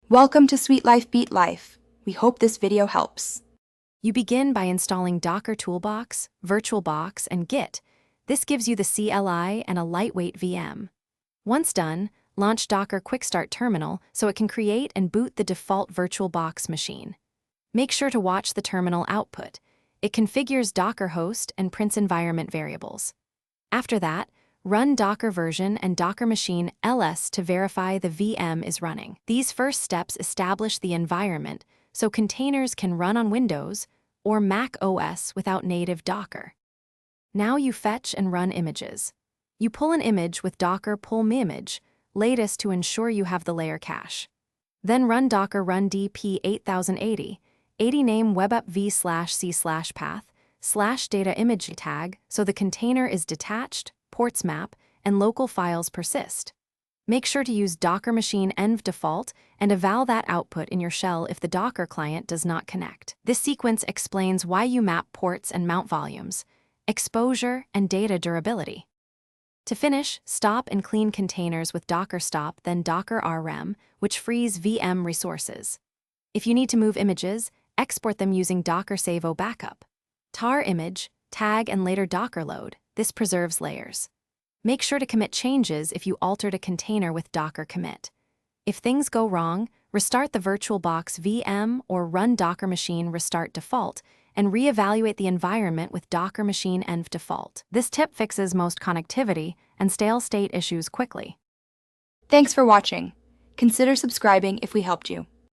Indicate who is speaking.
Speaker 1: Welcome to Sweet Life Beat Life. We hope this video helps.
Speaker 2: You begin by installing Docker Toolbox, VirtualBox, and Git. This gives you the CLI and a lightweight VM. Once done, launch Docker Quick Start Terminal so it can create and boot the default VirtualBox machine. Make sure to watch the terminal output. It configures Docker host and prints environment variables. After that, run Docker version and Docker machine ls to verify the VM is running. These first steps establish the environment so containers can run on Windows or Mac OS without native Docker. Now you fetch and run images. You pull an image with Docker pull image, latest to ensure you have the layer cache. Then run Docker run dp 8080, 80 name webup v/c/path, /data image tag so the container is detached, ports map, and local files persist. Make sure to use Docker machine env default and eval that output in your shell if the Docker client does not connect. This sequence explains why you map ports and mount volumes, exposure, and data durability. To finish, stop and clean containers with Docker stop, then Docker rm, which frees VM resources. If you need to move images, export them using Docker save o backup. Tar image, tag, and later Docker load. This preserves layers. Make sure to commit changes if you altered a container with Docker commit. If things go wrong, restart the VirtualBox VM or run Docker machine restart default and reevaluate the environment with Docker machine env default. This tip fixes most connectivity and stale state issues quickly.
Speaker 1: Thanks for watching. Consider subscribing if we helped you.